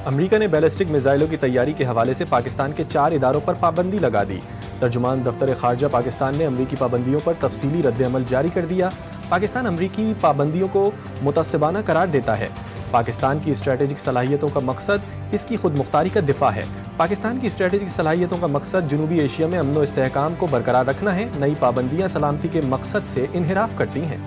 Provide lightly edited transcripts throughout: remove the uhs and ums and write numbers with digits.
امریکہ نے بیلسٹک میزائلوں کی تیاری کے حوالے سے پاکستان کے 4 اداروں پر پابندی لگا دی۔ ترجمان دفتر خارجہ پاکستان نے امریکی پابندیوں پر تفصیلی رد عمل جاری کر دیا۔ پاکستان امریکی پابندیوں کو متعصبانہ قرار دیتا ہے۔ پاکستان کی اسٹریٹجک صلاحیتوں کا مقصد اس کی خود مختاری کا دفاع ہے۔ پاکستان کی اسٹریٹجک صلاحیتوں کا مقصد جنوبی ایشیا میں امن و استحکام کو برقرار رکھنا ہے۔ نئی پابندیاں سلامتی کے مقصد سے انحراف کرتی ہیں۔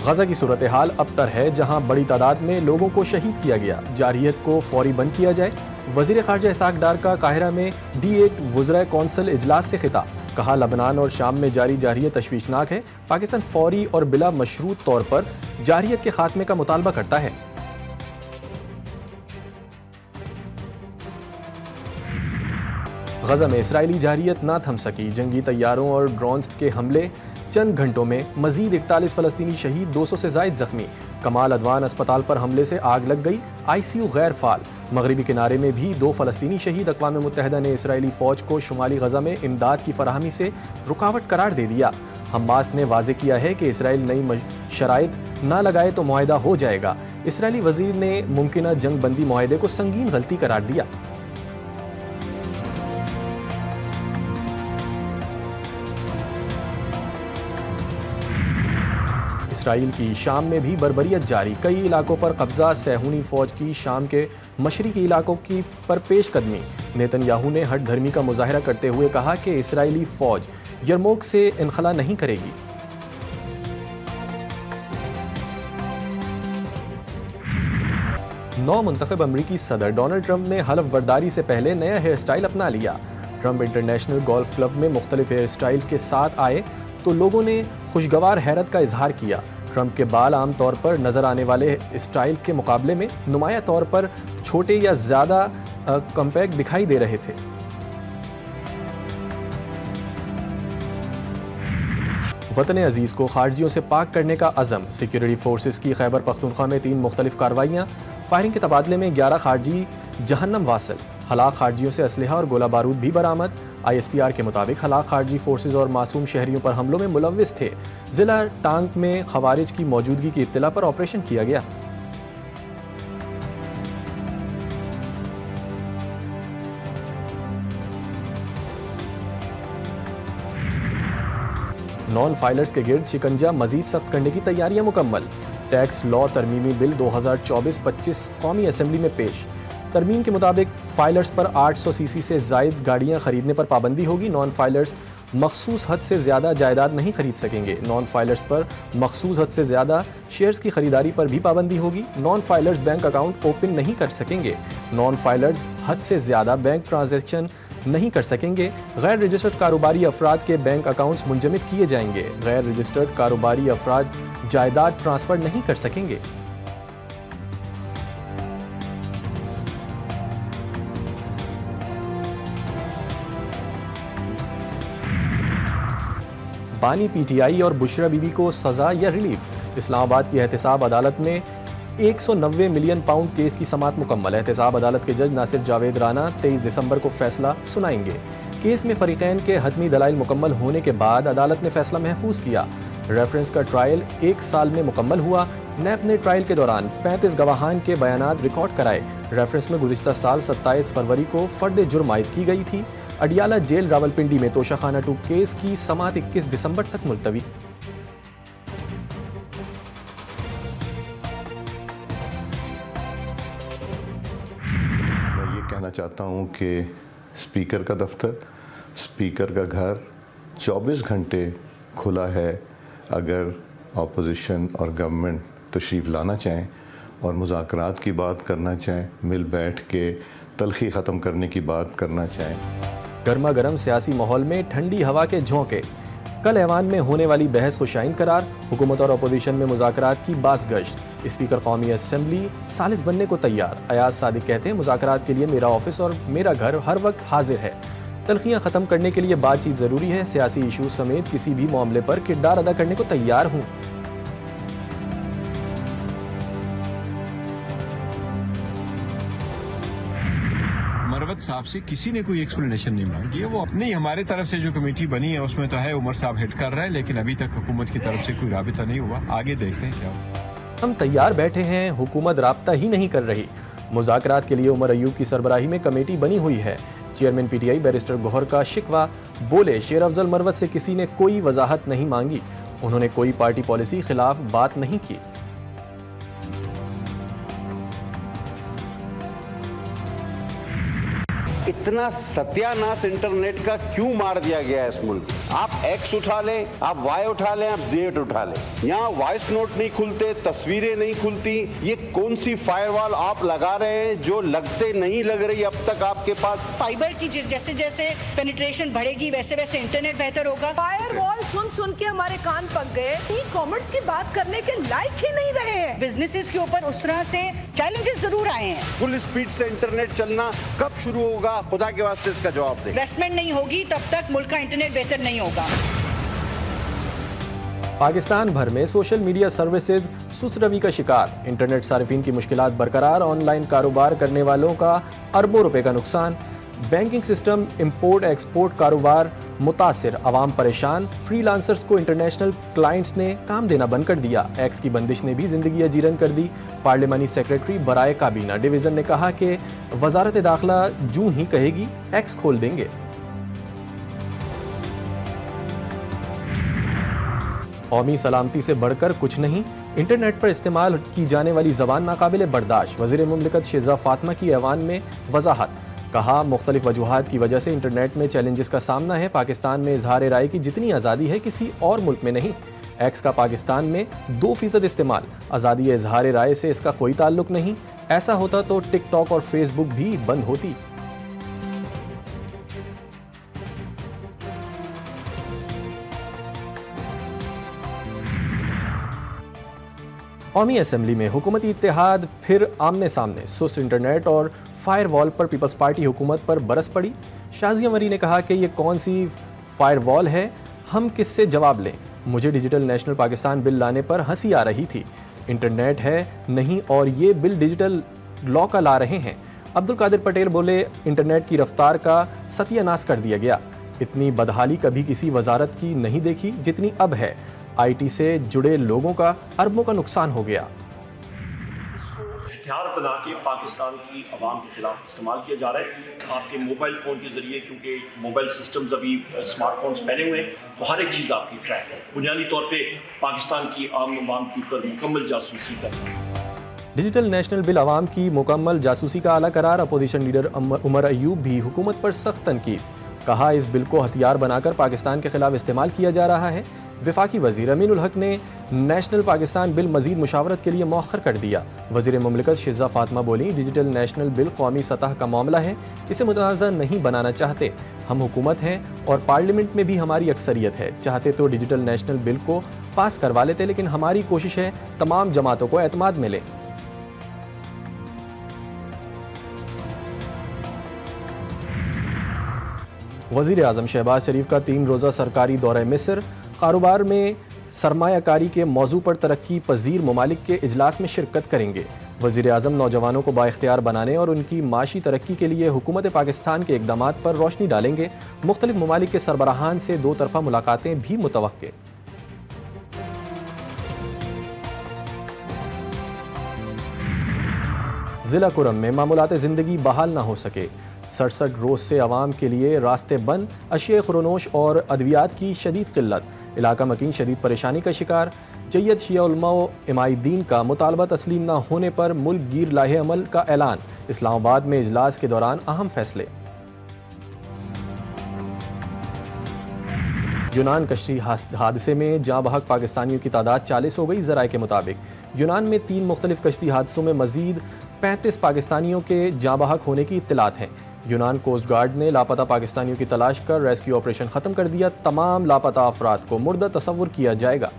غزہ کی صورتحال ابتر ہے، جہاں بڑی تعداد میں لوگوں کو شہید کیا گیا۔ جارحیت کو فوری بند کیا جائے۔ وزیر خارجہ اسحاق ڈار کا قاہرہ میں D8 وزرائے کونسل اجلاس سے خطاب۔ کہا لبنان اور شام میں جاری جارحیت تشویشناک ہے۔ پاکستان فوری اور بلا مشروط طور پر جارحیت کے خاتمے کا مطالبہ کرتا ہے۔ غزہ میں اسرائیلی جارحیت نہ تھم سکی۔ جنگی طیاروں اور ڈرونز کے حملے، چند گھنٹوں میں مزید 41 فلسطینی شہید، 200 سے زائد زخمی۔ کمال عدوان اسپتال پر حملے سے آگ لگ گئی، ICU غیر فعال۔ مغربی کنارے میں بھی 2 فلسطینی شہید۔ اقوام متحدہ نے اسرائیلی فوج کو شمالی غزہ میں امداد کی فراہمی سے رکاوٹ قرار دے دیا۔ حماس نے واضح کیا ہے کہ اسرائیل نئی شرائط نہ لگائے تو معاہدہ ہو جائے گا۔ اسرائیلی وزیر نے ممکنہ جنگ بندی معاہدے کو سنگین غلطی قرار دیا۔ اسرائیل کی شام میں بھی بربریت جاری، کئی علاقوں پر قبضہ۔ صہیونی فوج کی شام کے مشرقی علاقوں کی پر پیش قدمی۔ نیتن یاہو نے ہٹ دھرمی کا مظاہرہ کرتے ہوئے کہا کہ اسرائیلی فوج یرموک سے انخلا نہیں کرے گی۔ نو منتخب امریکی صدر ڈونلڈ ٹرمپ نے حلف برداری سے پہلے نیا ہیئر سٹائل اپنا لیا۔ ٹرمپ انٹرنیشنل گولف کلب میں مختلف ہیئر سٹائل کے ساتھ آئے تو لوگوں نے خوشگوار حیرت کا اظہار کیا۔ ٹرمپ کے بال عام طور پر نظر آنے والے اسٹائل کے مقابلے میں نمایاں طور پر چھوٹے یا زیادہ کمپیکٹ دکھائی دے رہے تھے۔ وطن عزیز کو خارجیوں سے پاک کرنے کا عزم۔ سیکورٹی فورسز کی خیبر پختونخوا میں 3 مختلف کارروائیاں۔ فائرنگ کے تبادلے میں 11 خارجی جہنم واصل۔ ہلاک خارجیوں سے اسلحہ اور گولہ بارود بھی برآمد۔ ISPR کے مطابق ہلاک خارجی فورسز اور معصوم شہریوں پر حملوں میں ملوث تھے۔ ضلع ٹانک میں خوارج کی موجودگی کی اطلاع پر آپریشن کیا گیا۔ نان فائلرز کے گرد شکنجہ مزید سخت کرنے کی تیاریاں مکمل۔ ٹیکس لا ترمیمی بل 2024-25 قومی اسمبلی میں پیش۔ ترمیم کے مطابق فائلرز پر 800 cc سے زائد گاڑیاں خریدنے پر پابندی ہوگی۔ نان فائلرز مخصوص حد سے زیادہ جائیداد نہیں خرید سکیں گے۔ نان فائلرز پر مخصوص حد سے زیادہ شیئرز کی خریداری پر بھی پابندی ہوگی۔ Non filers bank account open نہیں کر سکیں گے۔ نان فائلرز حد سے زیادہ بینک ٹرانزیکشن نہیں کر سکیں گے۔ غیر رجسٹرڈ کاروباری افراد کے بینک اکاؤنٹس منجمد کیے جائیں گے۔ غیر رجسٹرڈ کاروباری افراد جائیداد ٹرانسفر نہیں کر سکیں گے۔ بانی PTI اور بشرا بی بی کو سزا یا ریلیف۔ اسلام آباد کی احتساب عدالت میں 190 ملین پاؤنڈ کیس کی سماعت مکمل۔ احتساب عدالت کے جج ناصر جاوید رانا 23 دسمبر کو فیصلہ سنائیں گے۔ کیس میں فریقین کے حتمی دلائل مکمل ہونے کے بعد عدالت نے فیصلہ محفوظ کیا۔ ریفرنس کا ٹرائل 1 سال میں مکمل ہوا۔ نیب نے ٹرائل کے دوران 35 گواہان کے بیانات ریکارڈ کرائے۔ ریفرنس میں گزشتہ سال 27 فروری کو فرد جرم عائد کی گئی تھی۔ اڈیالہ جیل راولپنڈی میں توشہ خانہ 2 کیس کی سماعت 21 دسمبر تک ملتوی۔ میں یہ کہنا چاہتا ہوں کہ اسپیکر کا دفتر، اسپیکر کا گھر 24 گھنٹے کھلا ہے۔ اگر اپوزیشن اور گورنمنٹ تشریف لانا چاہیں اور مذاکرات کی بات کرنا چاہیں، مل بیٹھ کے تلخی ختم کرنے کی بات کرنا چاہیں۔ گرما گرم سیاسی ماحول میں ٹھنڈی ہوا کے جھونکے۔ کل ایوان میں ہونے والی بحث کو شائن قرار۔ حکومت اور اپوزیشن میں مذاکرات کی باز گشت۔ اسپیکر قومی اسمبلی ثالث بننے کو تیار۔ ایاز صادق کہتے ہیں مذاکرات کے لیے میرا آفس اور میرا گھر ہر وقت حاضر ہے۔ تلخیاں ختم کرنے کے لیے بات چیت ضروری ہے۔ سیاسی ایشو سمیت کسی بھی معاملے پر کردار ادا کرنے کو تیار ہوں۔ مروت صاحب سے کسی نے کوئی ایکسپلینیشن نہیں مانگی ہے۔ وہ اپنی ہمارے طرف سے جو کمیٹی بنی ہے اس میں تو ہے عمر صاحب ہیڈ کر رہا ہے، لیکن ابھی تک حکومت کی طرف سے کوئی رابطہ نہیں ہوا۔ آگے دیکھتے ہیں کیا ہو۔ ہم تیار بیٹھے ہیں، حکومت رابطہ ہی نہیں کر رہی۔ مذاکرات کے لیے عمر ایوب کی سربراہی میں کمیٹی بنی ہوئی ہے۔ Chairman P T I barrister Gohar کا شکوہ، بولے شیر افضل مروت سے کسی نے کوئی وضاحت نہیں مانگی، انہوں نے کوئی پارٹی پالیسی خلاف بات نہیں کی۔ اتنا ستیہ ناس انٹرنیٹ کا کیوں مار دیا گیا ہے اس ملک؟ آپ ایکس اٹھا لیں، آپ وائی اٹھا لیں، آپ زیڈ اٹھا لیں، یہاں وائس نوٹ نہیں کھلتے، تصویریں نہیں کھلتی۔ یہ کون سی فائر وال آپ لگا رہے ہیں جو لگتے نہیں لگ رہی اب تک آپ کے پاس؟ فائبر کی جیسے جیسے پینیٹریشن بڑھے گی ویسے ویسے انٹرنیٹ بہتر ہوگا۔ فائر وال سن کے ہمارے کان پک گئے، ای کامرس کی بات کرنے کے لائق ہی نہیں رہے ہیں۔ بزنسز کے اوپر اس طرح سے چیلنجز ضرور آئے ہیں۔ فل اسپیڈ سے انٹرنیٹ چلنا کب شروع ہوگا؟ خدا کے واسطے اس کا جواب دیں۔ انویسٹمنٹ نہیں ہوگی تب تک ملک کا انٹرنیٹ بہتر نہیں ہوگا۔ پاکستان بھر میں سوشل میڈیا سروسز سست روی کا شکار، انٹرنیٹ صارفین کی مشکلات برقرار، آن لائن کاروبار کرنے والوں کا اربوں روپے کا نقصان، بینکنگ سسٹم، امپورٹ ایکسپورٹ کاروبار متاثر، عوام پریشان، فری لانسرز کو انٹرنیشنل کلائنٹس نے کام دینا بند کر دیا، ایکس کی بندش نے بھی زندگی اجیرن کر دی۔ پارلیمانی سیکریٹری برائے کابینہ ڈویژن نے کہا کہ وزارت داخلہ جوں ہی کہے گی ایکس کھول دیں گے۔ قومی سلامتی سے بڑھ کر کچھ نہیں، انٹرنیٹ پر استعمال کی جانے والی زبان ناقابل برداشت، وزیر مملکت شہزاد فاطمہ کی ایوان میں وضاحت، کہا مختلف وجوہات کی وجہ سے انٹرنیٹ میں چیلنجز کا سامنا ہے، پاکستان میں اظہار رائے کی جتنی آزادی ہے کسی اور ملک میں نہیں، ایکس کا پاکستان میں 2% استعمال، آزادی اظہار رائے سے اس کا کوئی تعلق نہیں، ایسا ہوتا تو ٹک ٹاک اور فیس بک بھی بند ہوتی۔ قومی اسمبلی میں حکومتی اتحاد پھر آمنے سامنے، سست انٹرنیٹ اور فائر وال پر پیپلز پارٹی حکومت پر برس پڑی۔ شازیہ مری نے کہا کہ یہ کون سی فائر وال ہے، ہم کس سے جواب لیں؟ مجھے ڈیجیٹل نیشنل پاکستان بل لانے پر ہنسی آ رہی تھی، انٹرنیٹ ہے نہیں اور یہ بل ڈیجیٹل لا کا لا رہے ہیں۔ عبدالقادر پٹیل بولے انٹرنیٹ کی رفتار کا ستیہ ناس کر دیا گیا، اتنی بدحالی کبھی کسی وزارت کی نہیں دیکھی جتنی اب ہے، آئی ٹی سے جڑے لوگوں کا اربوں کا نقصان ہو گیا۔ اس کو ہتھیار بنا کے پاکستان کی عوام کے خلاف استعمال کیا جا رہا ہے۔ آپ کے موبائل فون کے ذریعے، کیونکہ موبائل سسٹمز ابھی اسمارٹ فونز پہنے ہوئے ہیں، تو ہر ایک چیز آپ کی ٹریک ہے، بنیادی طور پہ پاکستان کی عام عوام کے اوپر مکمل جاسوسی کرنا ہے۔ ڈیجیٹل نیشنل بل عوام کی مکمل جاسوسی کا اعلیٰ قرار، اپوزیشن لیڈر عمر ایوب بھی حکومت پر سخت تنقید، کہا اس بل کو ہتھیار بنا کر پاکستان کے خلاف استعمال کیا جا رہا ہے۔ وفاقی وزیر امین الحق نے نیشنل پاکستان بل مزید مشاورت کے لیے مؤخر کر دیا۔ وزیر مملکت شہزاد فاطمہ بولی ڈیجیٹل نیشنل بل قومی سطح کا معاملہ ہے، اسے متنازع نہیں بنانا چاہتے، ہم حکومت ہیں اور پارلیمنٹ میں بھی ہماری اکثریت ہے، چاہتے تو ڈیجیٹل نیشنل بل کو پاس کروا لیتے، لیکن ہماری کوشش ہے تمام جماعتوں کو اعتماد ملے۔ وزیر اعظم شہباز شریف کا 3 روزہ سرکاری دورہ مصر، کاروبار میں سرمایہ کاری کے موضوع پر ترقی پذیر ممالک کے اجلاس میں شرکت کریں گے۔ وزیر اعظم نوجوانوں کو بااختیار بنانے اور ان کی معاشی ترقی کے لیے حکومت پاکستان کے اقدامات پر روشنی ڈالیں گے۔ مختلف ممالک کے سربراہان سے 2 طرفہ ملاقاتیں بھی متوقع۔ ضلع کرم میں معمولات زندگی بحال نہ ہو سکے، 67 روز سے عوام کے لیے راستے بند، اشیاء خورنوش اور ادویات کی شدید قلت، علاقہ مکین شدید پریشانی کا شکار۔ جید شیعہ علماء و امائی دین کا مطالبہ تسلیم نہ ہونے پر ملک گیر لاہ عمل کا اعلان، اسلام آباد میں اجلاس کے دوران اہم فیصلے۔ یونان کشتی حادثے میں جاں بحق پاکستانیوں کی تعداد 40 ہو گئی، ذرائع کے مطابق یونان میں 3 مختلف کشتی حادثوں میں مزید 35 پاکستانیوں کے جاں بحق ہونے کی اطلاعات ہیں۔ یونان کوسٹ گارڈ نے لاپتہ پاکستانیوں کی تلاش کر ریسکیو آپریشن ختم کر دیا، تمام لاپتہ افراد کو مردہ تصور کیا جائے گا۔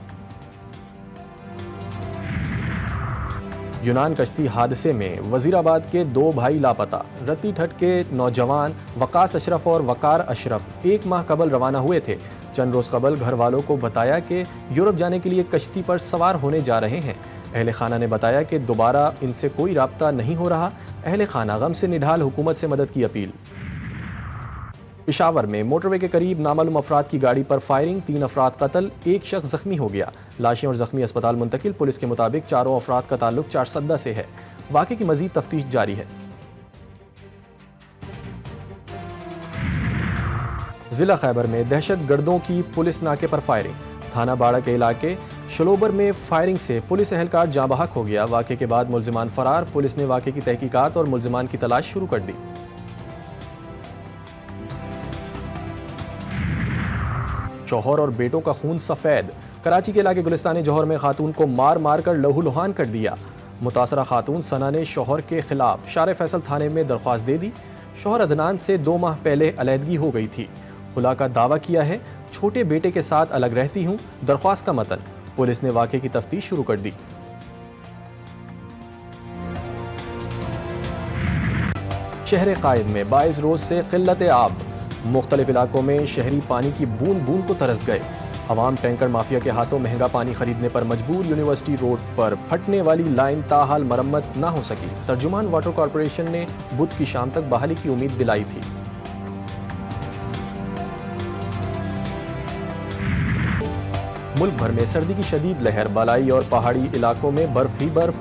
یونان کشتی حادثے میں وزیر آباد کے 2 بھائی لاپتہ، رتی ٹھٹ کے نوجوان وقاص اشرف اور وقار اشرف 1 ماہ قبل روانہ ہوئے تھے، چند روز قبل گھر والوں کو بتایا کہ یورپ جانے کے لیے کشتی پر سوار ہونے جا رہے ہیں۔ اہل خانہ نے بتایا کہ دوبارہ ان سے کوئی رابطہ نہیں ہو رہا، اہل خانہ غم سے نڈھال، حکومت سے مدد کی اپیل۔ پشاور میں موٹر وے کے قریب نامعلوم افراد کی گاڑی پر فائرنگ، 3 افراد قتل، 1 شخص زخمی ہو گیا، لاشیں اور زخمی اسپتال منتقل۔ پولیس کے مطابق 4 افراد کا تعلق چارسدہ سے ہے۔ واقعے کی مزید تفتیش جاری ہے۔ ضلع خیبر میں دہشت گردوں کی پولیس ناکے پر فائرنگ، تھانہ باڑہ کے علاقے شلوبر میں فائرنگ سے پولیس اہلکار جاں بحق ہو گیا۔ واقعے کے بعد ملزمان فرار، پولیس نے واقعے کی تحقیقات اور ملزمان کی تلاش شروع کر دی۔ شوہر اور بیٹوں کا خون سفید، کراچی کے علاقے گلستان جوہر میں خاتون کو مار مار کر لہو لہان کر دیا۔ متاثرہ خاتون ثنا نے شوہر کے خلاف شارع فیصل تھانے میں درخواست دے دی۔ شوہر عدنان سے 2 ماہ پہلے علیحدگی ہو گئی تھی، خلا کا دعویٰ کیا ہے۔ چھوٹے بیٹے کے ساتھ الگ رہتی ہوں، درخواست کا متن۔ پولیس نے واقعے کی تفتیش شروع کر دی۔ شہر قائد میں 22 روز سے قلت آب، مختلف علاقوں میں شہری پانی کی بوند بوند کو ترس گئے۔ عوام ٹینکر مافیا کے ہاتھوں مہنگا پانی خریدنے پر مجبور۔ یونیورسٹی روڈ پر پھٹنے والی لائن تاحال مرمت نہ ہو سکی۔ ترجمان واٹر کارپوریشن نے بدھ کی شام تک بحالی کی امید دلائی تھی۔ ملک بھر میں سردی کی شدید لہر، بالائی اور پہاڑی علاقوں میں برف ہی برف۔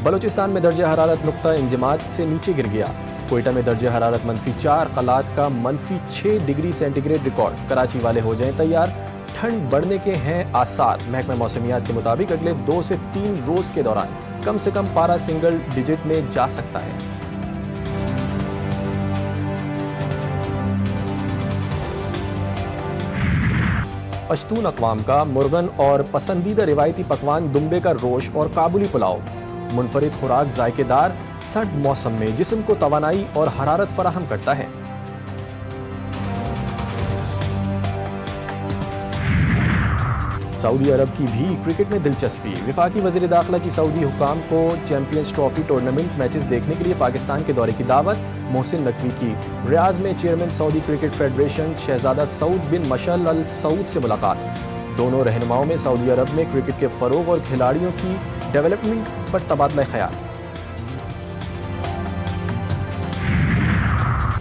بلوچستان میں درجہ حرارت نقطہ انجماد سے نیچے گر گیا۔ کوئٹہ میں درجہ حرارت -4، قلات کا -6 degree centigrade record. Karachi والے ہو جائیں تیار، ٹھنڈ بڑھنے کے ہیں آثار۔ محکمہ موسمیات کے مطابق اگلے 2 سے 3 روز کے دوران کم سے کم پارا سنگل ڈیجٹ میں جا سکتا ہے۔ پشتون اقوام کا مرغن اور پسندیدہ روایتی پکوان دمبے کا روش اور کابلی پلاؤ، منفرد خوراک ذائقے دار، سرد موسم میں جسم کو توانائی اور حرارت فراہم کرتا ہے۔ سعودی عرب کی بھی کرکٹ میں دلچسپی، وفاقی وزیر داخلہ کی سعودی حکام کو چیمپئنز ٹرافی ٹورنامنٹ میچز دیکھنے کے لیے پاکستان کے دورے کی دعوت۔ محسن نقوی کی ریاض میں چیئرمین سعودی کرکٹ فیڈریشن شہزادہ سعود بن مشعل ال سعود سے ملاقات۔ دونوں رہنماؤں میں سعودی عرب میں کرکٹ کے فروغ اور کھلاڑیوں کی ڈیولپمنٹ پر تبادلہ خیال۔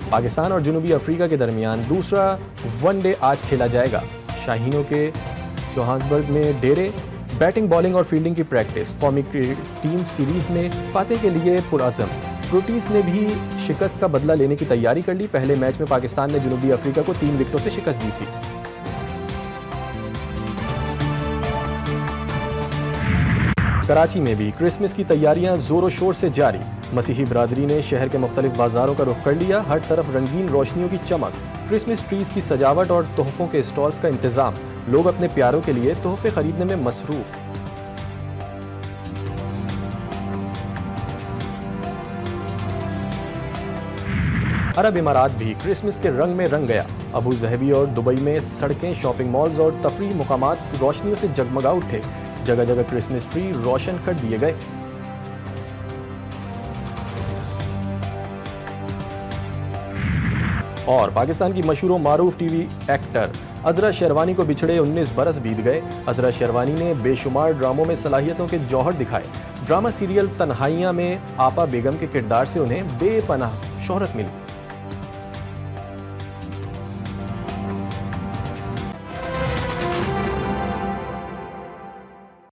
پاکستان اور جنوبی افریقہ کے درمیان دوسرا ون ڈے آج کھیلا جائے گا۔ شاہینوں کے جوہانسبرگ میں ڈیرے، بیٹنگ، بالنگ اور فیلڈنگ کی پریکٹس۔ قومی ٹیم سیریز میں فاتح کے لیے پرعزم۔ پروٹیز نے بھی شکست کا بدلہ لینے کی تیاری کر لی۔ پہلے میچ میں پاکستان نے جنوبی افریقہ کو 3 وکٹوں سے شکست دی تھی۔ کراچی میں بھی کرسمس کی تیاریاں زور و شور سے جاری۔ مسیحی برادری نے شہر کے مختلف بازاروں کا رخ کر لیا۔ ہر طرف رنگین روشنیوں کی چمک، کرسمس ٹریز کی سجاوٹ اور تحفوں کے اسٹالز کا انتظام۔ لوگ اپنے پیاروں کے لیے تحفے خریدنے میں مصروف۔ عرب امارات بھی کرسمس کے رنگ میں رنگ گیا۔ ابو ظہبی اور دبئی میں سڑکیں، شاپنگ مالز اور تفریح مقامات روشنیوں سے جگمگا اٹھے۔ جگہ جگہ کرسمس ٹری روشن کر دیے گئے۔ اور پاکستان کی مشہور و معروف ٹی وی ایکٹر عذرا شیروانی کو بچھڑے 19 برس بیت گئے۔ عذرا شیروانی نے بے شمار ڈراموں میں صلاحیتوں کے جوہر دکھائے۔ ڈرامہ سیریل تنہائیاں میں آپا بیگم کے کردار سے انہیں بے پناہ شہرت ملی۔